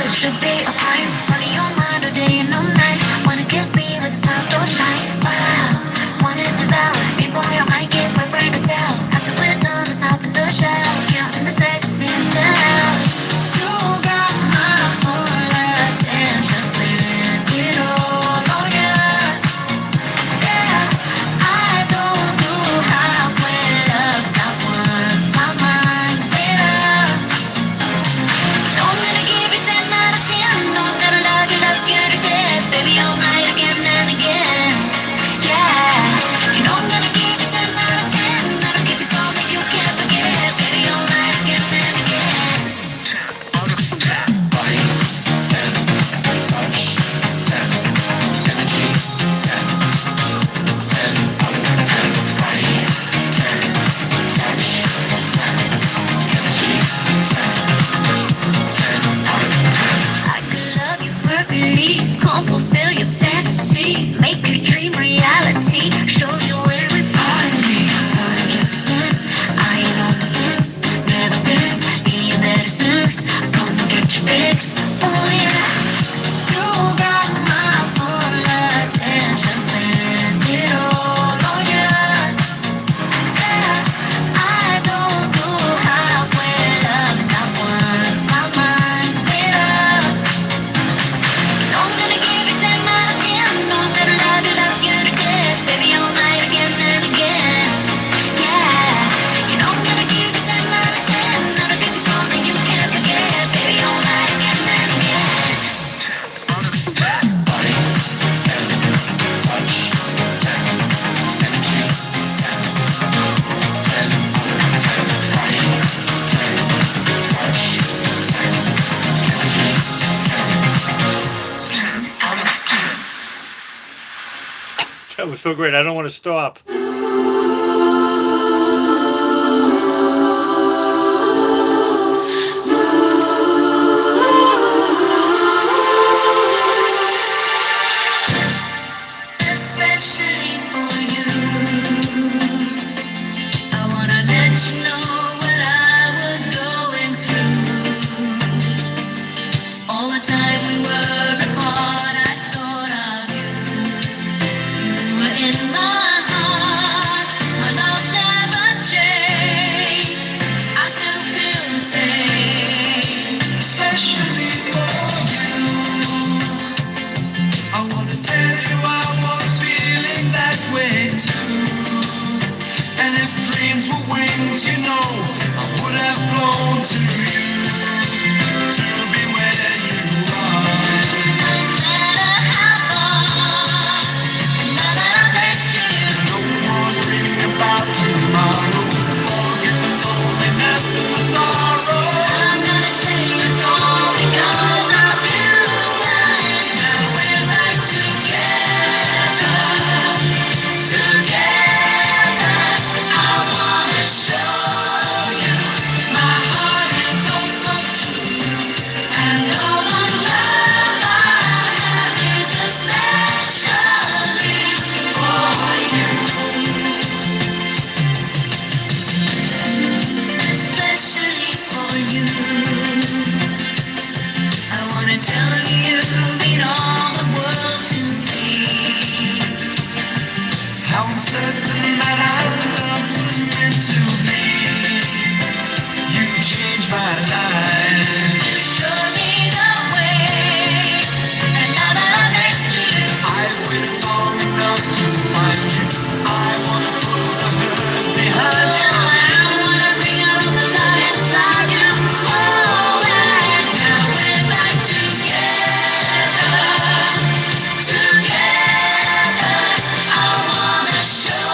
Should be a crime, running your mind all day and all night. Wanna kiss me with a smile, don't shine. Wow, wanna devour me, boy, I might get my brain to tell. After we're done, let's hop in the shower. Counting the seconds, minutes, and hours. You got my full attention, spend it all on ya. Yeah, I don't do halfway love, stop once my mind's made up. I'm gonna give you 10 out of 10. No, I'm gonna love you to death, baby, all night again and again. Yeah, you know I'm gonna give you 10 out of 10. That'll give you something you can't forget, baby, all night again and again. 10 out of 10. Body, 10. Touch, 10. Energy, 10. 10 out of 10. Body, 10. Touch, 10. Energy, 10. 10 out of 10. I could love you perfectly, come fulfill your fantasy, make your dream reality, show you every part of me. 100%, I ain't on the fence, never been in your medicine. Come and get your fix, oh yeah. You got my full attention, spend it all on ya. Yeah, I don't do halfway love, stop once my mind's made up. No, I'm gonna give you 10 out of 10. No, I'm gonna love you to death, baby, all night again and again. Yeah, you know I'm gonna give you 10 out of 10. That'll give you something you can't forget, baby, all night again and again. 10 out of 10. Body, 10. Touch, 10. Energy, 10. 10 out of 10. Body, 10. Touch, 10. Energy, 10. 10 out of 10. That was so great. I don't want to stop. Especially for you, I wanna let you know what I was going through. All the time we were apart, I thought of you. You were in my heart, my love never changed. I still feel the same. Especially for you, I wanna tell you I was feeling that way too. And if dreams were wings, you know, I would have flown to you, to be where you are. No matter how far, now that I'm next to you. No more dreaming about tomorrow. Forget the loneliness and the sorrow. I'm gonna say it's all because of you. And now we're back together, together. I wanna show you my heart is so, so true. And all the love I have is especially for you. Especially for you. I wanna tell you, mean all the world to me. How I'm certain that our love was meant to be. You changed my life. You showed me the way, and now that I'm next to you, I waited long enough to find you. I wanna put the hurt behind you. I wanna bring out all the love inside you. Oh, and now we're back together, together. I wanna show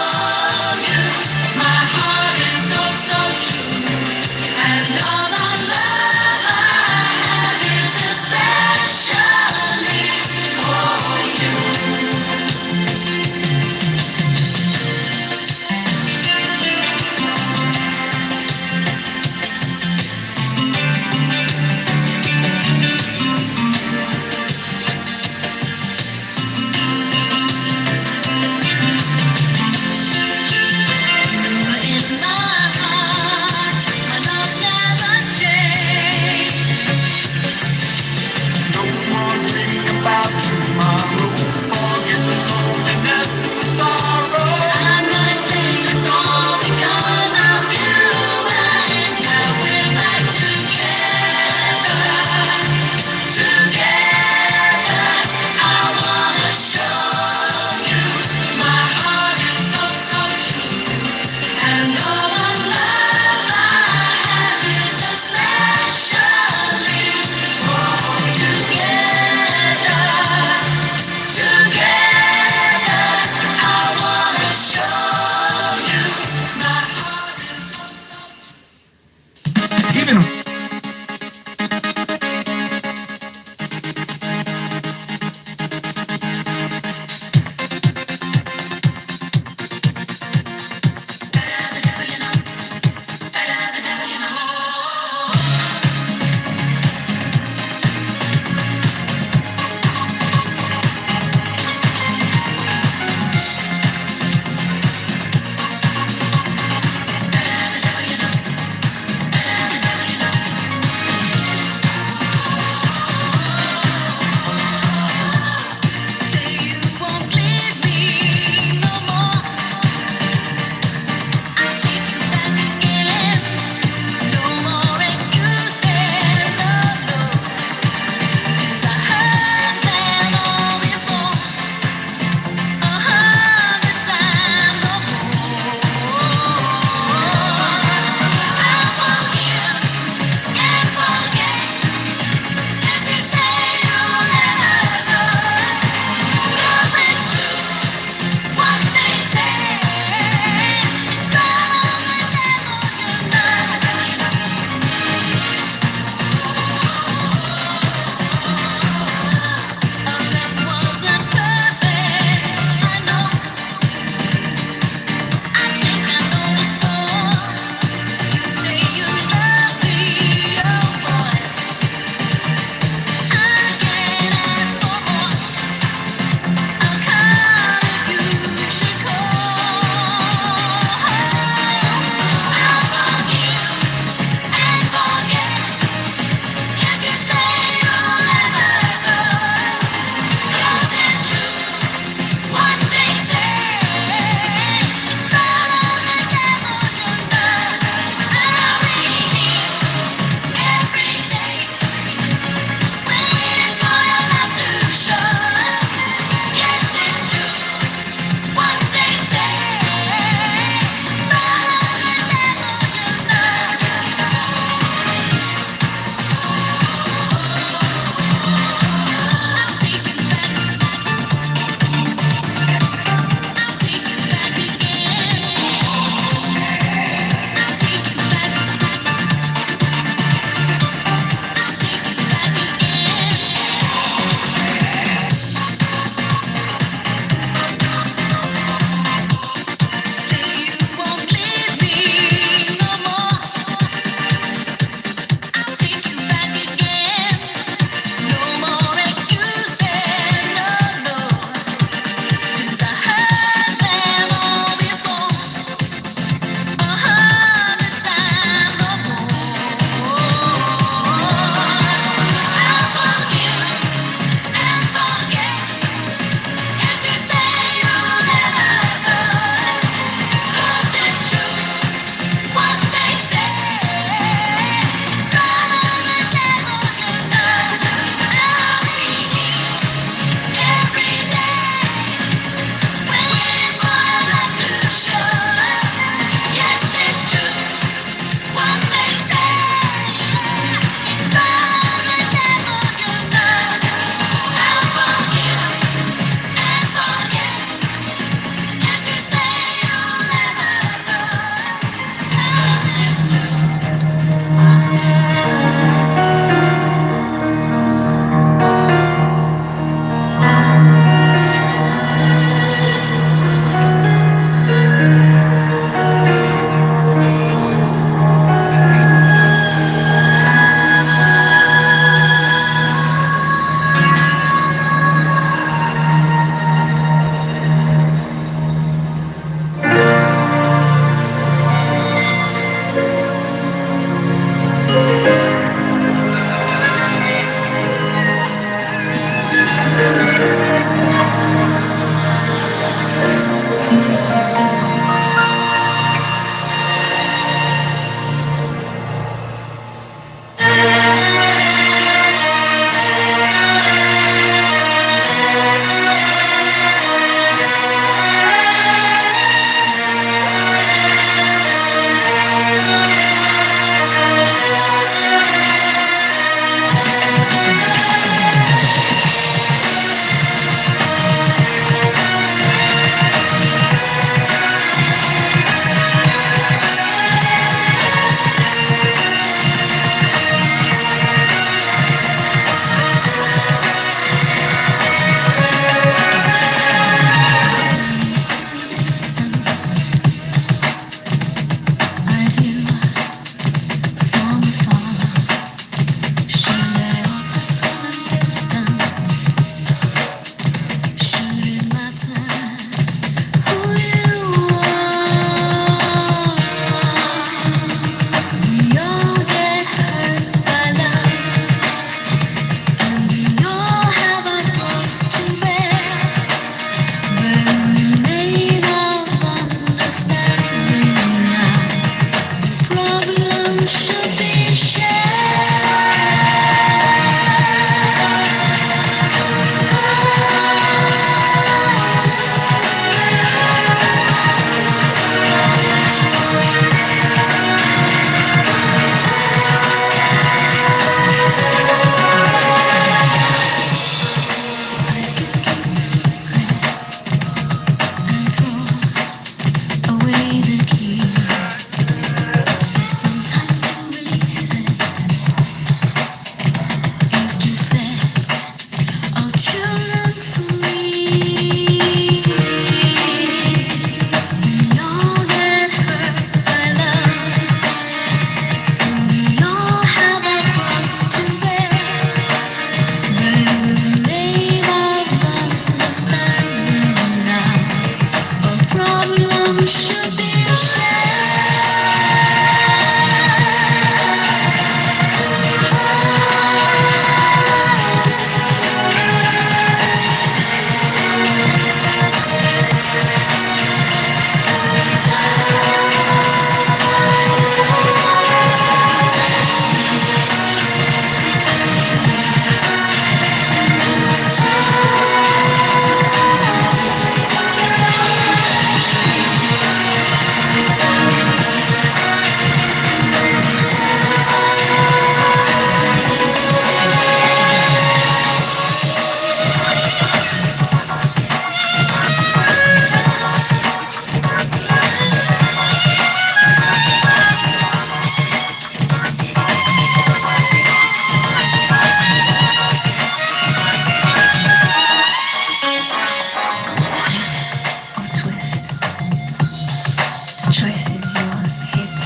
choice is yours, hit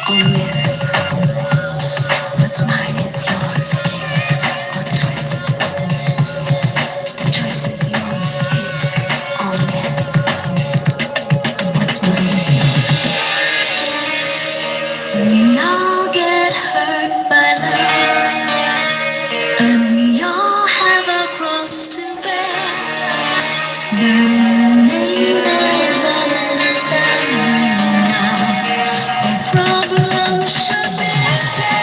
or miss. What's mine is yours, stick or twist. The choice is yours, hit or miss. What's mine is yours. We all get hurt by love, and we all have a cross to bear. But in the name of understanding now, the problem should be shared.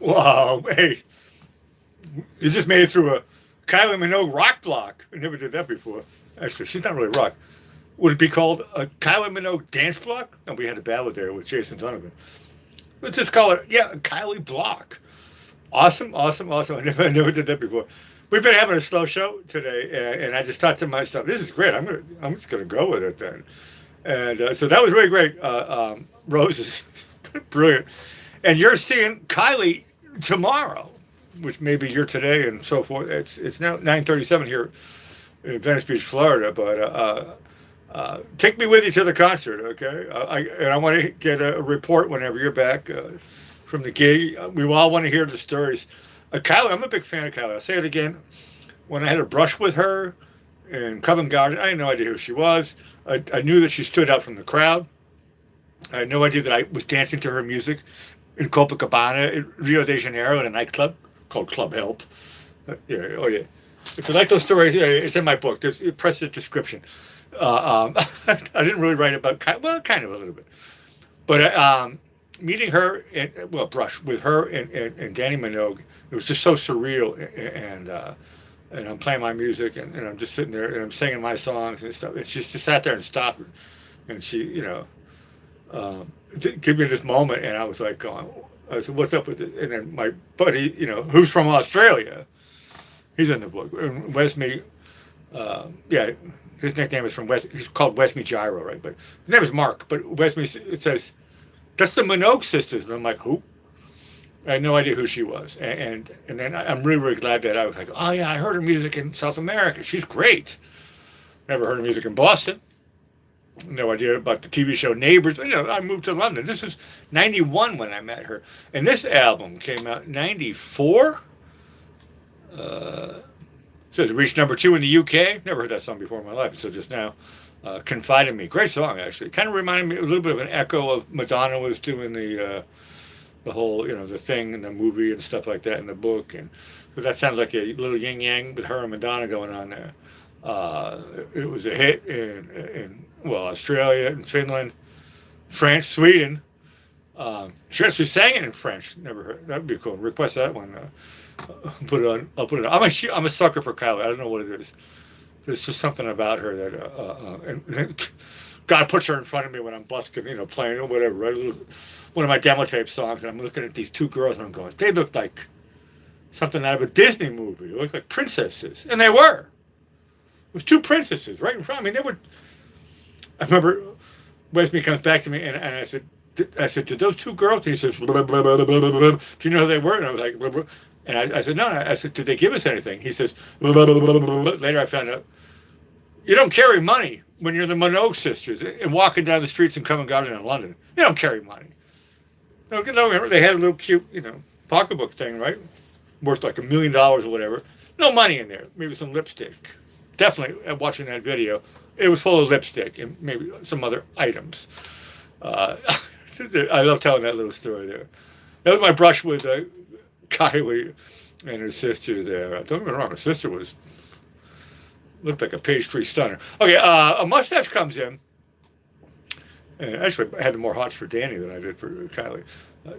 Wow, hey, you just made it through a Kylie Minogue rock block. I never did that before. Actually, she's not really rock. Would it be called a Kylie Minogue dance block? No, we had a ballad there with Jason Donovan. Let's just call it, yeah, a Kylie block. Awesome, awesome, awesome. I never did that before. We've been having a slow show today, and I just thought to myself, this is great. I'm just gonna go with it then. And so that was really great. Rose is brilliant. And you're seeing Kylie tomorrow, which maybe you're today and so forth. It's now 9:37 here in Venice Beach, Florida. But take me with you to the concert, okay? I want to get a report whenever you're back from the gig. We all want to hear the stories. Kylie, I'm a big fan of Kylie. I'll say it again. When I had a brush with her in Covent Garden, I had no idea who she was. I knew that she stood out from the crowd. I had no idea that I was dancing to her music in Copacabana, in Rio de Janeiro, in a nightclub called Club Help. Yeah, oh yeah. If you like those stories, yeah, it's in my book. Press the description. I didn't really write about Kylie, well, kind of a little bit. But meeting her, brush with her and Danny Minogue, it was just so surreal. And I'm playing my music, and I'm just sitting there, and I'm singing my songs and stuff. And she just sat there and stopped, and she, give me this moment, and I was like, I said, what's up with it? And then my buddy, who's from Australia, he's in the book, and Wesme, his nickname is from West, he's called Wesme Gyro, right? But his name is Mark, but Wesme, it says, that's the Minogue sisters. And I'm like, who? I had no idea who she was. And then I'm really, really glad that I was like, oh yeah, I heard her music in South America. She's great. Never heard her music in Boston. No idea about the TV show Neighbors. I moved to London. This was 91 when I met her. And this album came out in 94. So it reached #2 in the UK. Never heard that song before in my life. So just now, Confide in Me. Great song, actually. Kind of reminded me a little bit of an echo of Madonna was doing the whole, the thing in the movie and stuff like that in the book. And so that sounds like a little yin yang with her and Madonna going on there. It was a hit in Australia and Finland, France, Sweden. She actually sang it in French. Never heard. That'd be cool. Request that one. Put it on. I'll put it on. I'm a sucker for Kylie. I don't know what it is. There's just something about her that and God puts her in front of me when I'm busking, playing or whatever. Right? One of my demo tape songs, and I'm looking at these two girls, and I'm going, they look like something out of a Disney movie. They look like princesses, and they were. It was two princesses right in front of me. They were. I remember Wesley comes back to me, and I said, did those two girls? And he says, blah, blah, blah, blah, blah, blah. Do you know who they were? And I was like, blah, blah. And I said, no. I said, did they give us anything? He says, blah, blah, blah, blah, blah. Later I found out, you don't carry money when you're the Minogue sisters and walking down the streets in Covent Garden in London, you don't carry money. No, remember they had a little cute, pocketbook thing, right? Worth like $1 million or whatever. No money in there. Maybe some lipstick. Definitely, watching that video, it was full of lipstick and maybe some other items. I love telling that little story there. That was my brush with Kylie and her sister there. Don't get me wrong, her sister looked like a pastry stunner. Okay, a mustache comes in. And actually, I had more hots for Danny than I did for Kylie.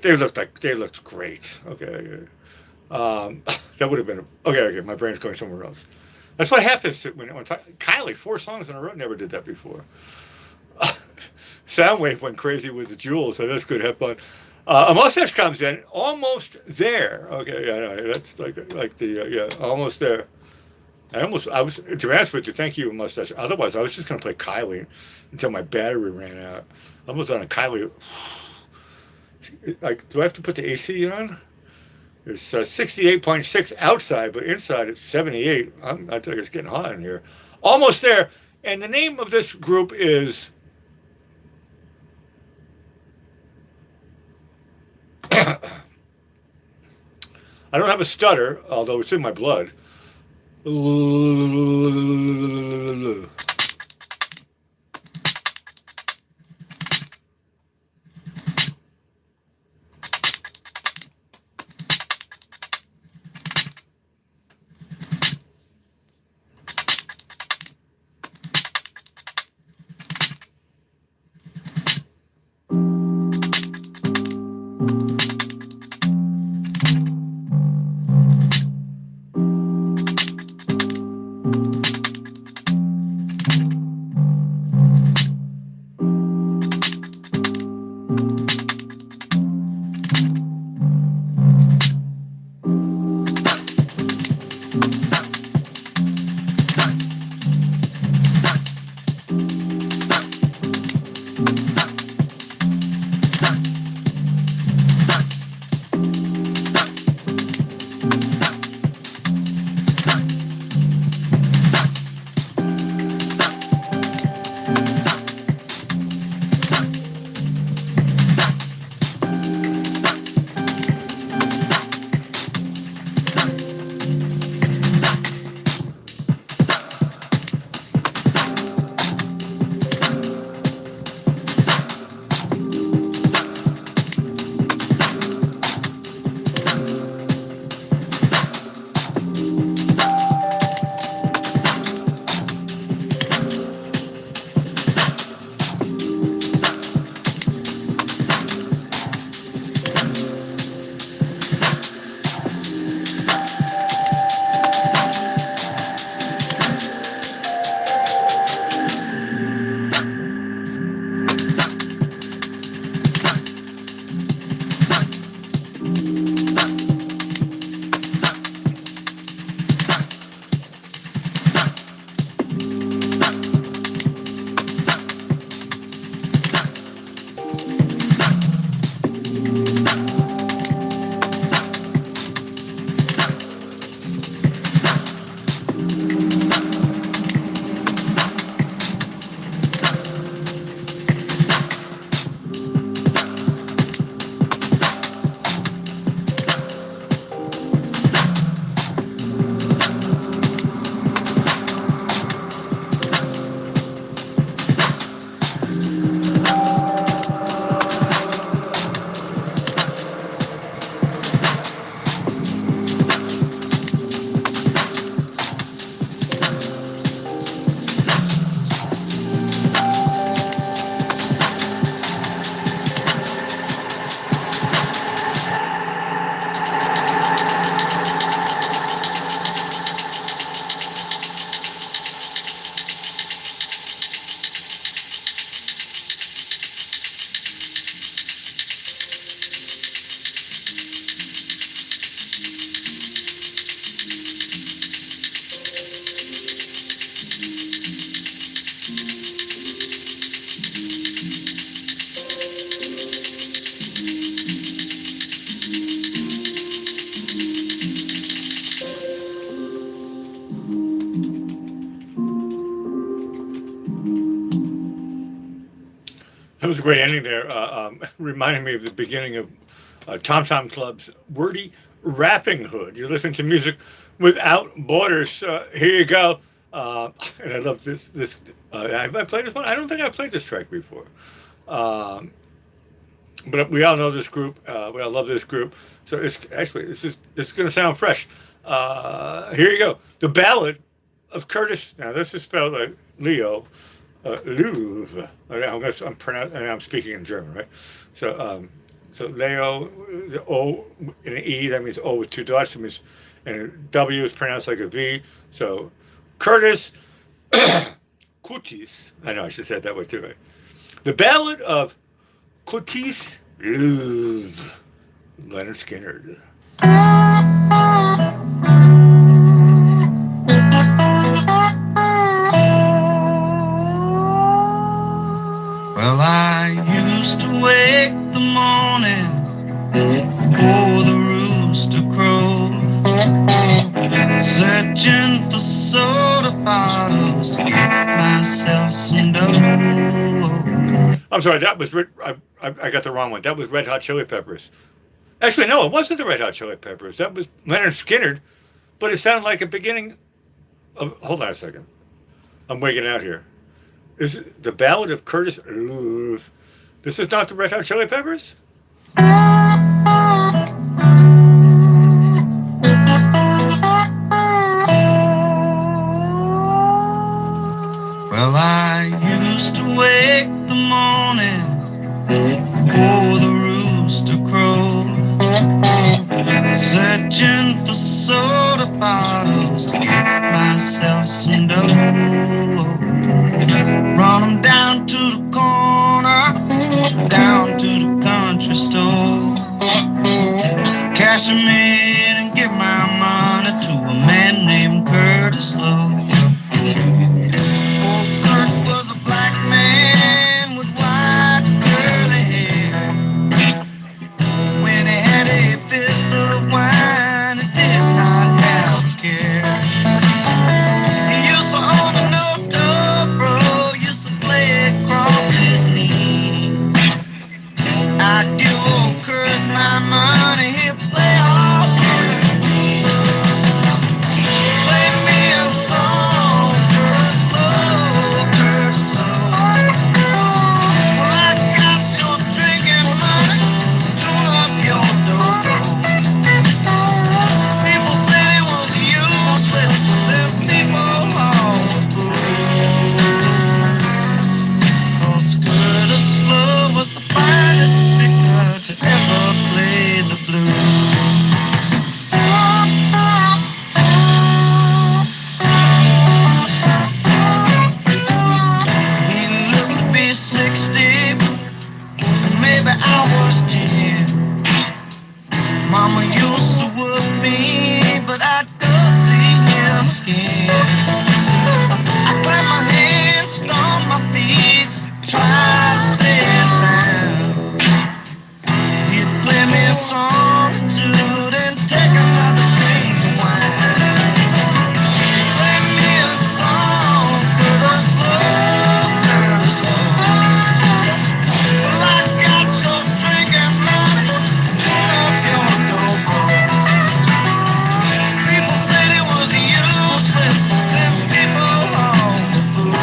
They looked great. Okay, that would have been okay. My brain's going somewhere else. That's what happens when Kylie 4 songs in a row. Never did that before. Soundwave went crazy with the jewels, so that's good. Have fun. A mustache comes in, almost there. Okay, yeah, that's like the almost there. I was, to be honest with you, thank you, mustache. Otherwise, I was just going to play Kylie until my battery ran out. I was on a Kylie. Like, do I have to put the AC on? It's 68.6 outside, but inside it's 78. I think it's getting hot in here. Almost there. And the name of this group is I don't have a stutter, although it's in my blood. That was a great ending there. Reminding me of the beginning of Tom Tom Club's wordy rapping hood. You listen to music without borders. Here you go. And I love this. Have I played this one? I don't think I've played this track before. Um, but we all know this group. We all love this group. So it's actually it's going to sound fresh. Here you go. The Ballad of Curtis. Now this is spelled like Leo. Louvre. I'm speaking in German, right? So Leo, the O and an E. That means O with two dots. That means, and W is pronounced like a V. So Curtis Cutis. I know I should say it that way too, right? The Ballad of Cutis Louvre. Leonard Skinner. Well, I used to wake the morning before the rooster crowed, searching for soda bottles to get myself some dough. I'm sorry, that was I got the wrong one. That was Red Hot Chili Peppers. Actually, no, it wasn't the Red Hot Chili Peppers. That was Leonard Skinner, but it sounded like a beginning of. Hold on a second. I'm waking out here. Is it the Ballad of Curtis Louvre? This is not the Red Hot Chili Peppers? Well, I used to wake the morning before the rooster crowed, searching for soda bottles to get myself some dough. Run 'em down to the corner, down to the country store, cash 'em in and give my money to a man named Curtis Lowe. Oh, Kurt was a black man with white curly hair. When he had a fifth of wine, he did not have a care. He used to own a no bro, used to play it across his knee. I'd give old Kurt my money, he'd play all for me. Play me a song, Curtis Lowe, Curtis Lowe. Well, I got your drinking money, tune up your dobro. People said it was useless, them people all fools. 'Cause Curtis Lowe was the finest speaker to ever play the blues. He looked to be 60, and maybe I was 10. Mama used to work me, but I'd go see him again. I clap my hands, stomp my feet, try to stay in town. He'd play me a song or two, then take another drink of wine. Play me a song, Curtis Lowe, Curtis Lowe. Well, I got your drinking money, tune up your dobro. People said it was useless, them people on the booze.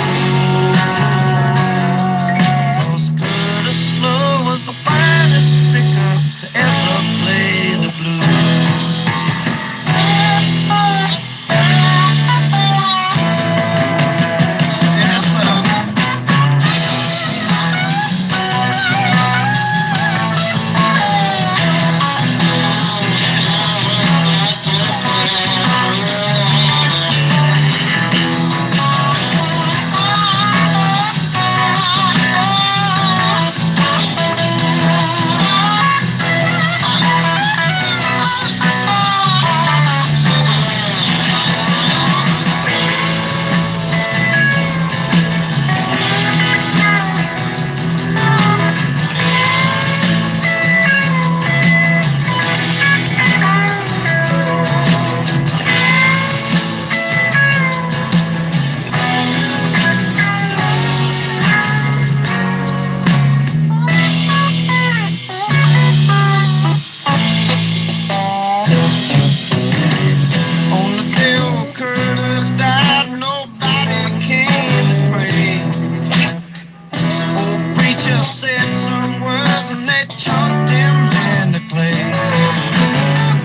just said some words and they chunked him in the clay.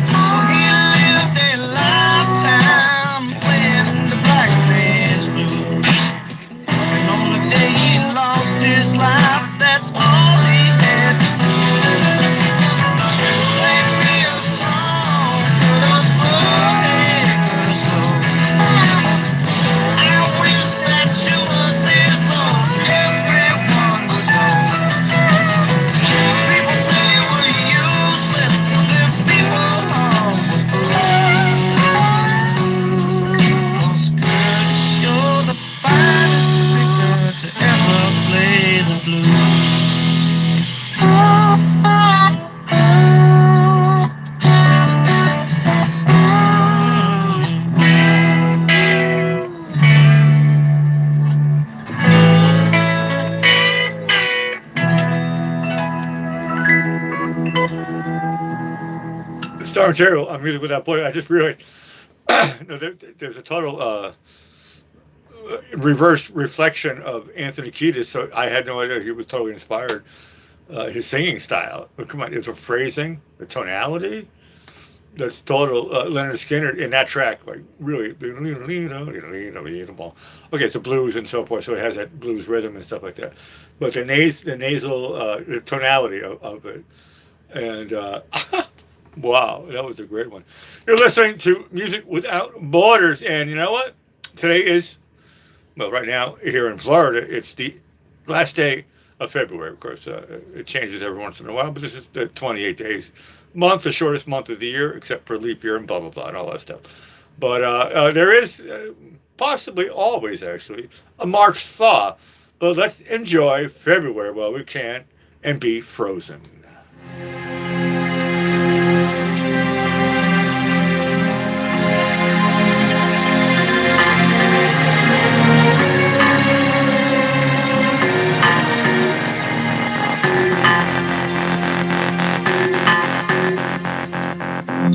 Well, he lived a lifetime playing the black man's blues. And on the day he lost his life, that's all he had to do. Play me a song, put a slow, hey, put a slow. I wish that you would say so everyone would know. People say we're useless, live people on with blues. Curtis, you're the finest figure to ever play the blues. Star material on Music Without Boy. I just realized no, there's a total reverse reflection of Anthony Kiedis. So I had no idea he was totally inspired. His singing style. But come on, it's the phrasing, the tonality. That's total Leonard Skinner in that track. Like really, okay, it's a blues and so forth. So it has that blues rhythm and stuff like that. But the nasal the tonality of it, and wow, that was a great one. You're listening to Music Without Borders, and you know what? Today is, well, right now here in Florida, it's the last day of February. Of course, it changes every once in a while, but this is the 28 days month, the shortest month of the year, except for leap year and blah, blah, blah, and all that stuff. But there is possibly always, actually, a March thaw. But let's enjoy February while we can and be frozen.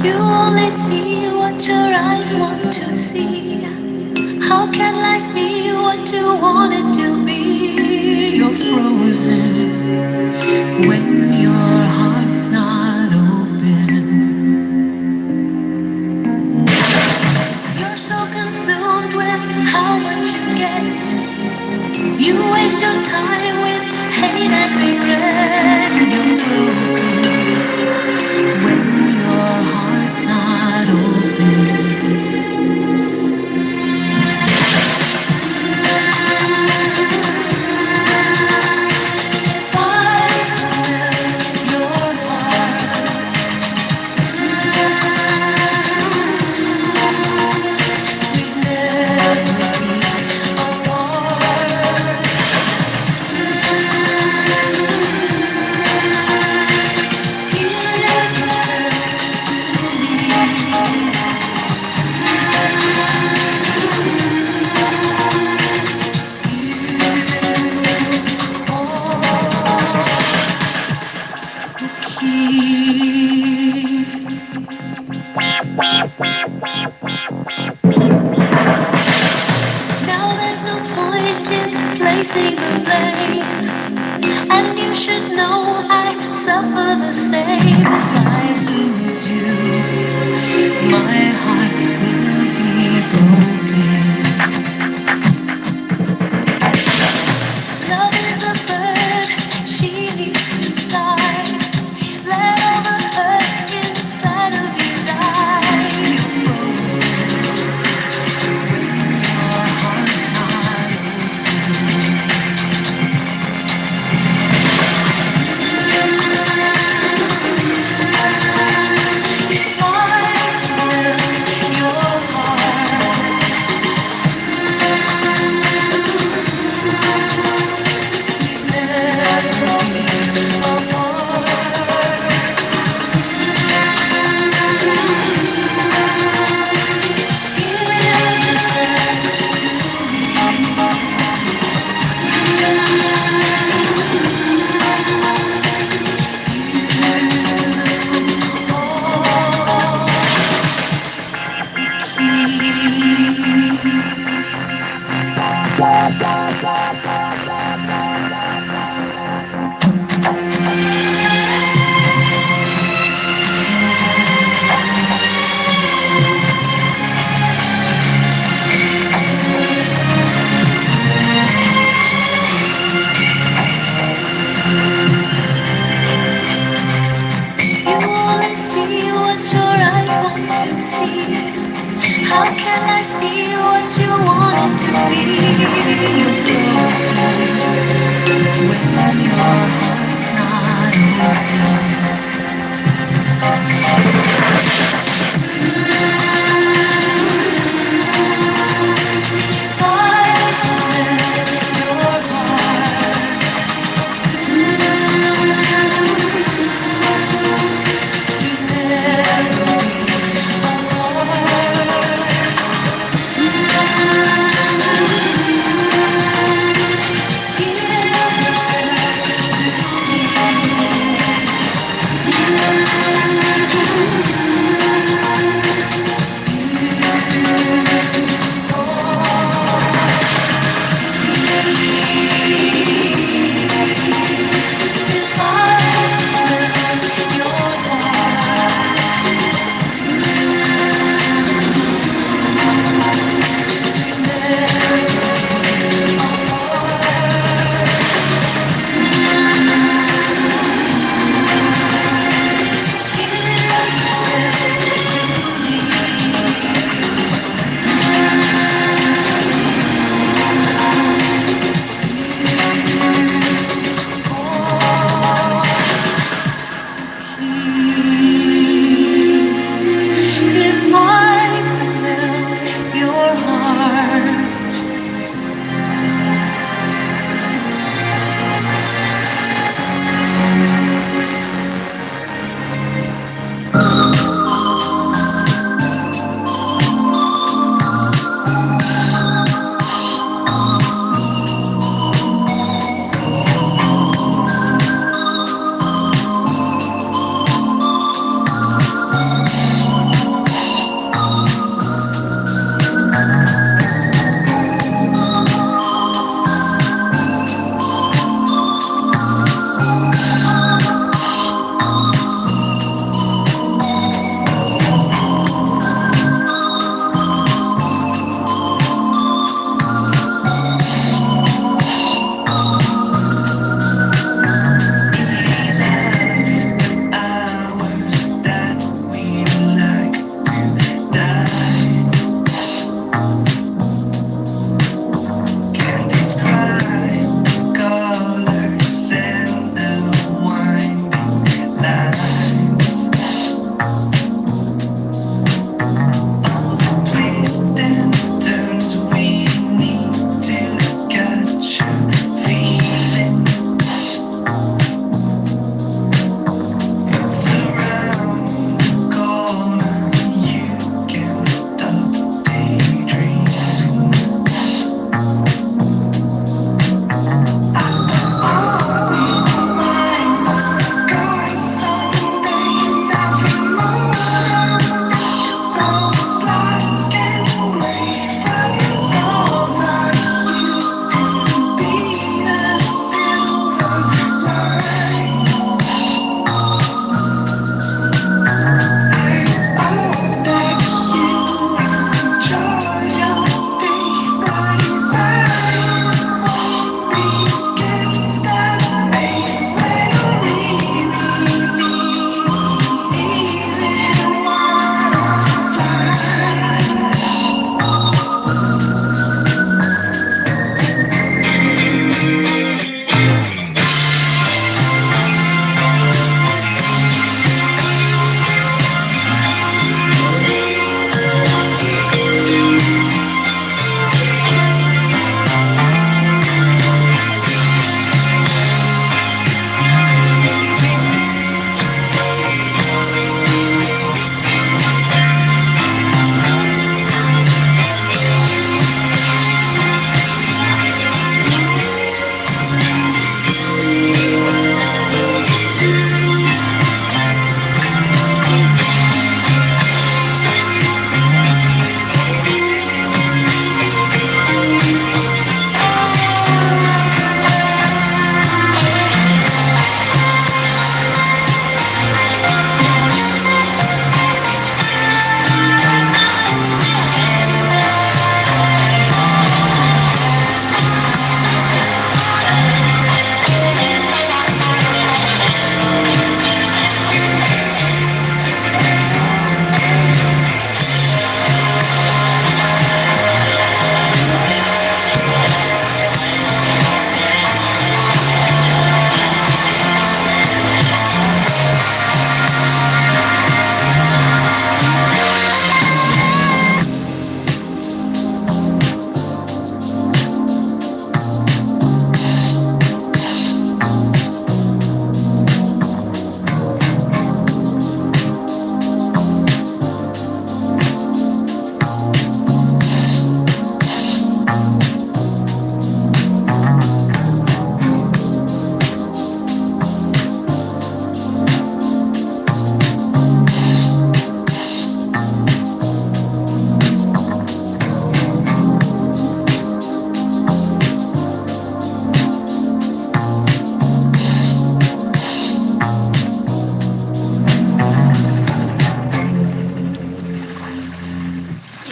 You only see what your eyes want to see. How can life be what you want it to be? You're frozen when your heart's not open. You're so consumed with how much you get. You waste your time with hate and regret. You're broken when your heart's not open. If I could melt your heart, we'd never be apart. Give yourself to me. Now there's no point in placing the blame, and you should know I suffer the same. If I lose you, my heart will be broken. Love is a bird, she needs to fly. Let all the hurt inside of you die. You're frozen when your heart's not open. If I could melt your How can I feel what you want it to be? You're floating when your heart's not open. If I could your heart, you'd never be alone.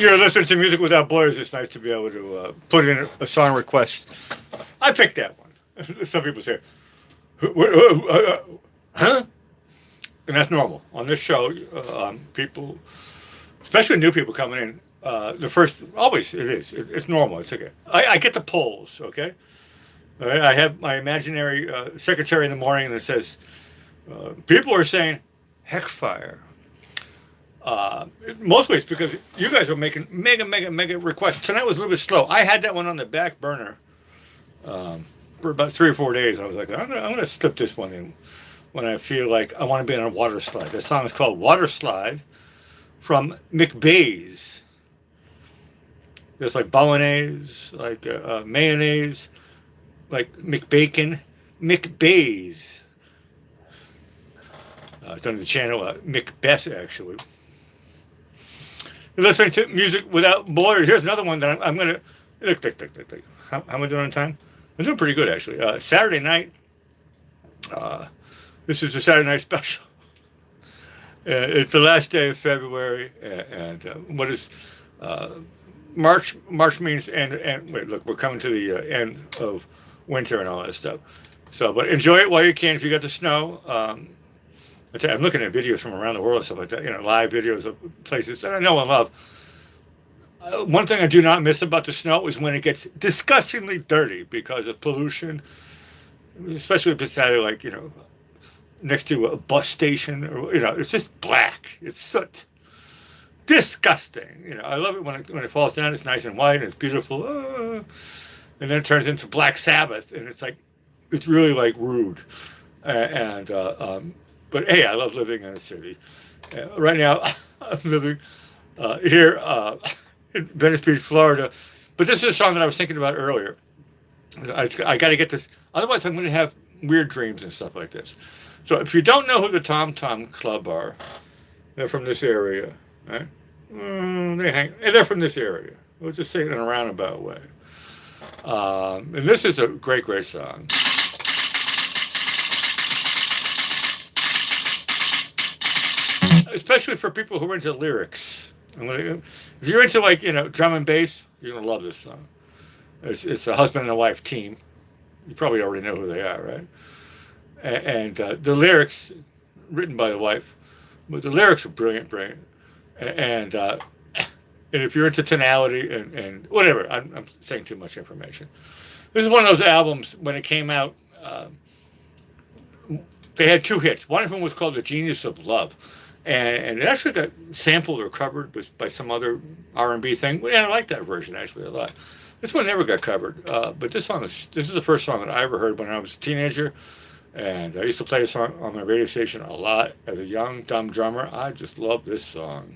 you're listening to Music Without Borders, it's nice to be able to put in a song request. I picked that one. Some people say, huh? And that's normal. On this show, people, especially new people coming in, the first, always it is. It's normal. It's okay. I get the polls, okay? All right? I have my imaginary secretary in the morning that says, people are saying, Heckfire. Mostly it's because you guys are making mega requests. Tonight was a little bit slow. I had that one on the back burner for about 3 or 4 days. I was like, I'm gonna slip this one in when I feel like I want to be on a water slide. The song is called Water Slide from McBay's. There's like bolognese, like mayonnaise, like McBacon, McBay's. It's on the channel McBess, actually. You're listening to Music Without Borders. Here's another one that I'm going to... Look. How am I doing on time? I'm doing pretty good, actually. Saturday night. This is a Saturday night special. It's the last day of February. And what is... March means end. Wait, look, we're coming to the end of winter and all that stuff. So, but enjoy it while you can. If you got the snow... I'm looking at videos from around the world and stuff like that, live videos of places that I know and love. One thing I do not miss about the snow is when it gets disgustingly dirty because of pollution, especially if it's either like, next to a bus station or, it's just black. It's soot. Disgusting. I love it when it falls down. It's nice and white and it's beautiful. And then it turns into Black Sabbath and it's really like rude. But hey, I love living in a city. Right now, I'm living here in Venice Beach, Florida. But this is a song that I was thinking about earlier. I got to get this. Otherwise, I'm going to have weird dreams and stuff like this. So if you don't know who the Tom Tom Club are, they're from this area. Right? They're from this area. Let's just say it in a roundabout way. And this is a great song. Especially for people who are into lyrics. If you're into drum and bass, you're gonna love this song. It's a husband and a wife team. You probably already know who they are, right? And the lyrics, written by the wife, but the lyrics are brilliant. And if you're into tonality and whatever, I'm saying too much information. This is one of those albums when it came out. They had 2 hits. One of them was called "The Genius of Love." And it actually got sampled or covered by some other R&B thing. I like that version actually a lot. This one never got covered, but this is the first song that I ever heard when I was a teenager, and I used to play this song on my radio station a lot as a young dumb drummer. I just love this song.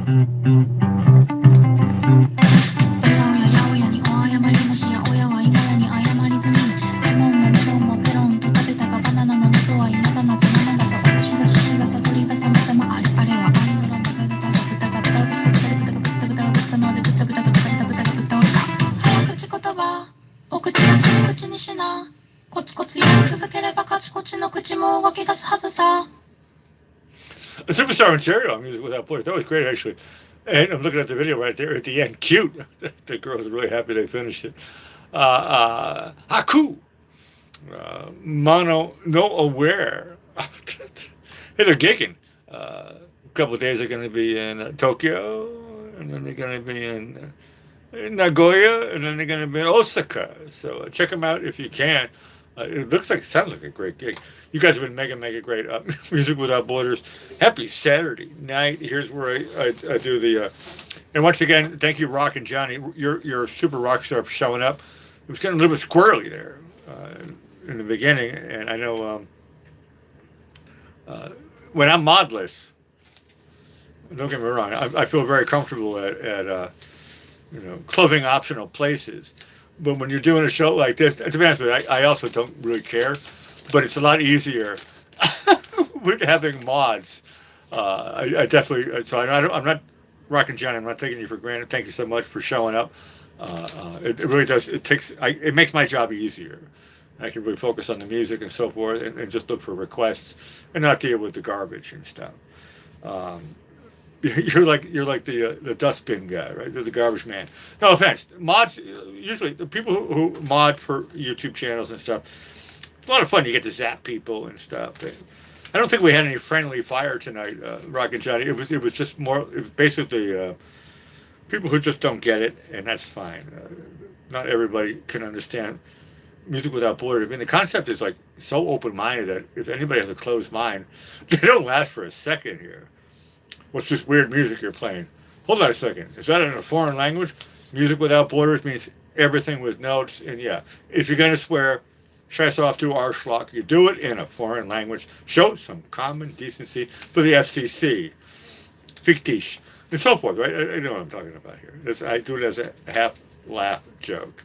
Superstar material, music without borders. That was great, actually. And I'm looking at the video right there at the end. Cute. The girls are really happy they finished it. Haku. Mono no aware. Hey, they're gigging. A couple of days they're going to be in Tokyo, and then they're going to be in Nagoya, and then they're going to be in Osaka. So check them out if you can. It sounds like a great gig. You guys have been mega great. Music Without Borders. Happy Saturday night. Here's where I do the. And once again, thank you, Rock and Johnny. You're a super rock star for showing up. It was getting a little bit squirrely there in the beginning, and I know when I'm modless, don't get me wrong, I feel very comfortable at clothing optional places. But when you're doing a show like this, to be honest with you, I also don't really care. But it's a lot easier with having mods. I definitely. So I'm not Rockin' Johnny. I'm not taking you for granted. Thank you so much for showing up. It really does. It makes my job easier. I can really focus on the music and so forth, and just look for requests and not deal with the garbage and stuff. Um, you're like the dustbin guy, right? You're the garbage man. No offense. Mods, usually the people who mod for YouTube channels and stuff, it's a lot of fun. You get to zap people and stuff. I don't think we had any friendly fire tonight, Rock and Johnny. It was just more. It was basically people who just don't get it, and that's fine. Not everybody can understand music without borders. I mean, the concept is like so open-minded that if anybody has a closed mind, they don't last for a second here. What's this weird music you're playing? Hold on a second. Is that in a foreign language? Music without borders means everything with notes. And yeah, if you're going to swear, scheiß off to Arschloch, you do it in a foreign language. Show some common decency for the FCC. Fictiche. And so forth, right? I know what I'm talking about here. I do it as a half-laugh joke.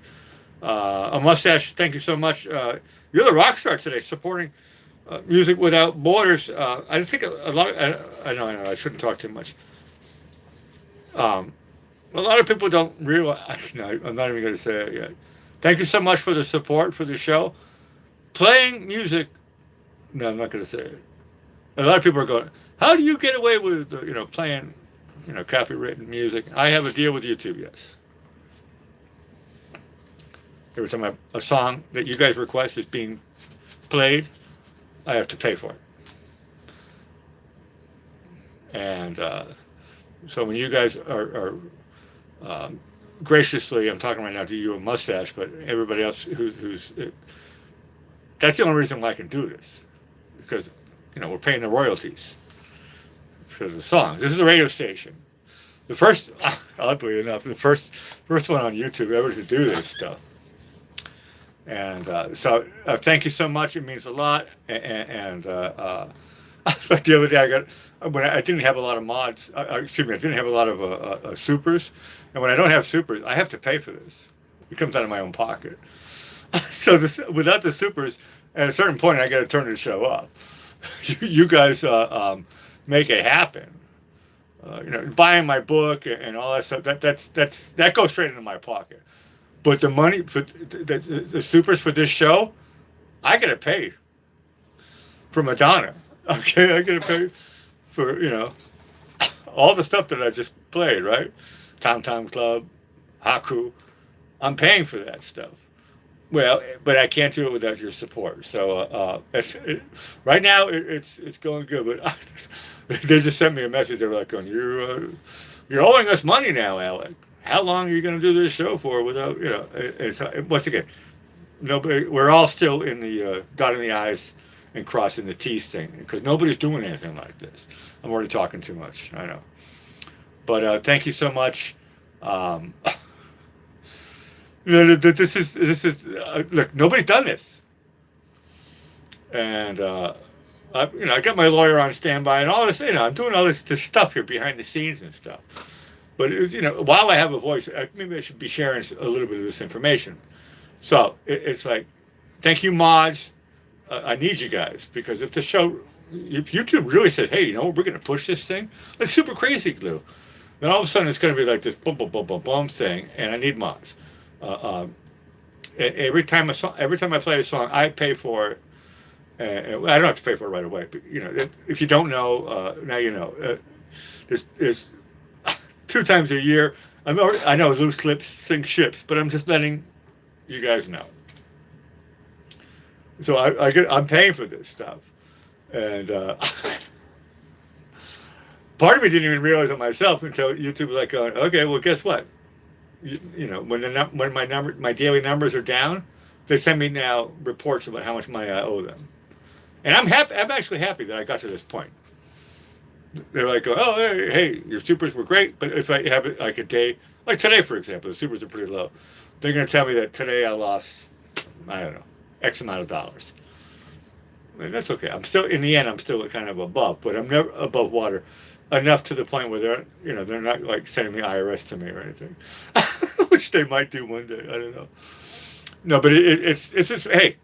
A mustache, thank you so much. You're the rock star today, supporting Music Without Borders. I think a lot of, I know, I shouldn't talk too much. A lot of people don't realize, no, I'm not even going to say it yet. Thank you so much for the support for the show. Playing music, no, I'm not going to say it. A lot of people are going, how do you get away with, playing, copywritten music? I have a deal with YouTube, yes. Every time a song that you guys request is being played, I have to pay for it. And so when you guys are graciously, I'm talking right now to you, a mustache, but everybody else who's that's the only reason why I can do this, because we're paying the royalties for the songs. This is a radio station. The first, oddly enough, the first one on YouTube ever to do this stuff. And so thank you so much. It means a lot. And like the other day, when I didn't have a lot of mods. Excuse me, I didn't have a lot of supers. And when I don't have supers, I have to pay for this. It comes out of my own pocket. So without the supers, at a certain point, I got to turn the show off. You guys make it happen. Buying my book and all that stuff. That goes straight into my pocket. But the money for the supers for this show, I gotta pay for Madonna. Okay, I gotta pay for all the stuff that I just played, right? Tom Tom Club, Haku. I'm paying for that stuff. Well, but I can't do it without your support. So right now it's going good. But they just sent me a message. They were like, "Going, you're owing us money now, Alec. How long are you going to do this show for without, once again, nobody, we're all still in the dotting the I's and crossing the T's thing, because nobody's doing anything like this. I'm already talking too much, I know. But thank you so much. This is look, nobody's done this. And, I got my lawyer on standby and all this, I'm doing all this stuff here behind the scenes and stuff. But while I have a voice, maybe I should be sharing a little bit of this information. So it's like, thank you, mods. I need you guys, because if YouTube really says, hey, we're going to push this thing like super crazy glue, then all of a sudden it's going to be like this boom, boom, boom, boom, boom thing, and I need mods. Every time I play a song, I pay for it. I don't have to pay for it right away, but if you don't know, now you know. There's 2 times a year. I know loose lips sink ships, but I'm just letting you guys know. So I'm paying for this stuff, and part of me didn't even realize it myself until YouTube was like, okay, well, guess what? When my daily numbers are down, they send me now reports about how much money I owe them, and I'm happy. I'm actually happy that I got to this point. They're like, oh, hey, your supers were great, but if I have like a day, like today, for example, the supers are pretty low. They're going to tell me that today I lost, I don't know, X amount of dollars. And that's okay. In the end, I'm still kind of above, but I'm never above water enough to the point where they're not like sending the IRS to me or anything, which they might do one day. I don't know. No, but it's just, hey,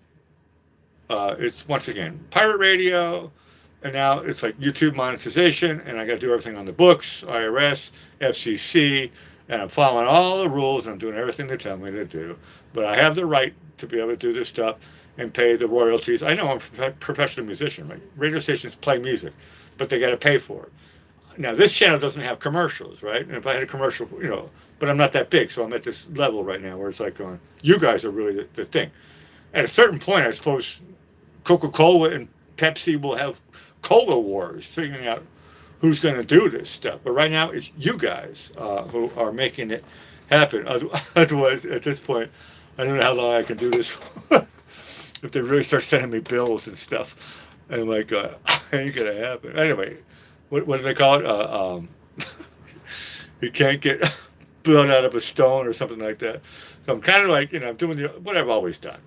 it's once again, pirate radio. And now it's like YouTube monetization, and I got to do everything on the books, IRS, FCC, and I'm following all the rules, and I'm doing everything they tell me to do. But I have the right to be able to do this stuff and pay the royalties. I know I'm a professional musician, right? Radio stations play music, but they got to pay for it. Now this channel doesn't have commercials, right? And if I had a commercial, but I'm not that big, so I'm at this level right now where it's like going, you guys are really the thing. At a certain point, I suppose Coca-Cola and Pepsi will have cola wars, figuring out who's going to do this stuff. But right now, it's you guys who are making it happen. Otherwise, at this point, I don't know how long I can do this. If they really start sending me bills and stuff, I'm like, ain't gonna happen. Anyway, what do they call it? You can't get blood out of a stone or something like that. So I'm kind of like, I'm doing what I've always done.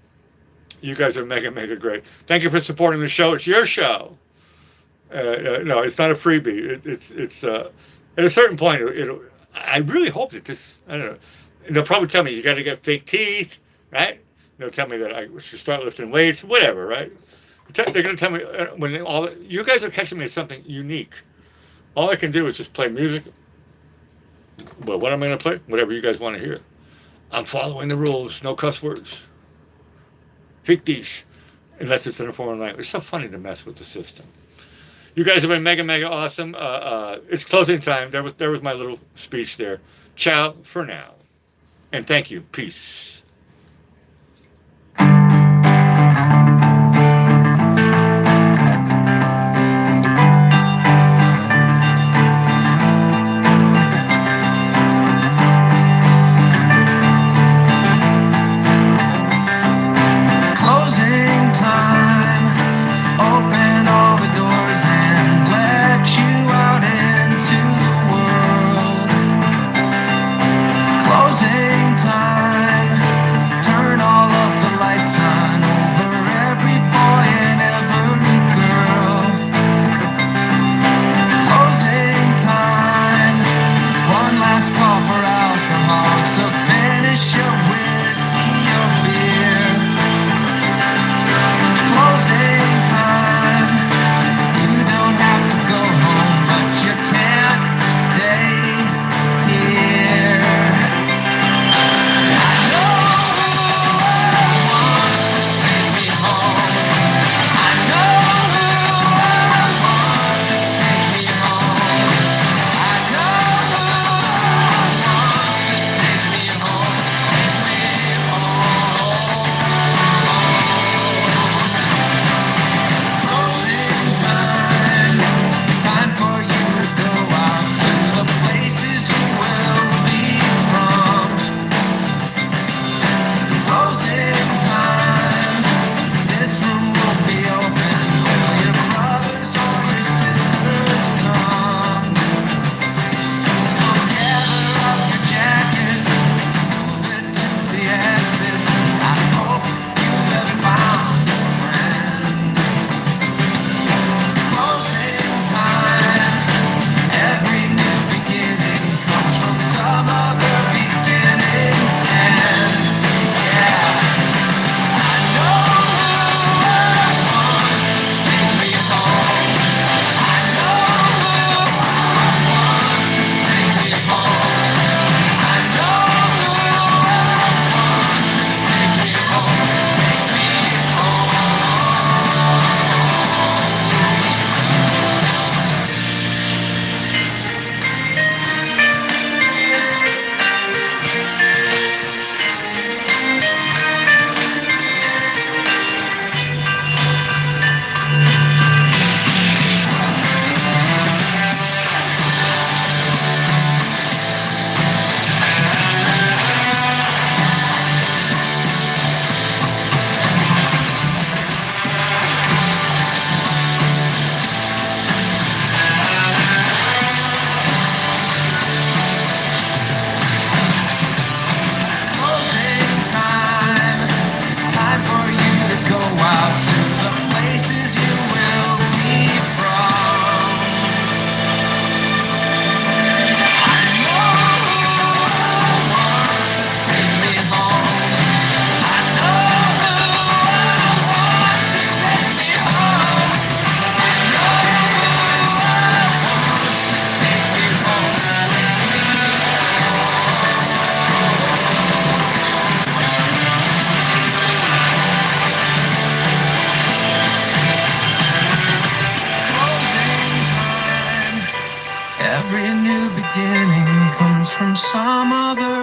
You guys are mega great. Thank you for supporting the show. It's your show. No, it's not a freebie. It's at a certain point. I really hope that this. I don't know. They'll probably tell me you got to get fake teeth, right? They'll tell me that I should start lifting weights, whatever, right? They're going to tell me when you guys are catching me as something unique. All I can do is just play music. Well, what am I going to play? Whatever you guys want to hear. I'm following the rules. No cuss words. Fake dish. Unless it's in a foreign language. It's so funny to mess with the system. You guys have been mega awesome. It's closing time. There was my little speech there. Ciao for now. And thank you. Peace. Closing time. Open all the doors and let you out into the world. Closing time. Turn all of the lights on over every boy and every girl. Closing time. One last call for alcohol, so finish your whiskey or beer. Closing time. You don't have to go home, but you can't stay here. beginning comes from some other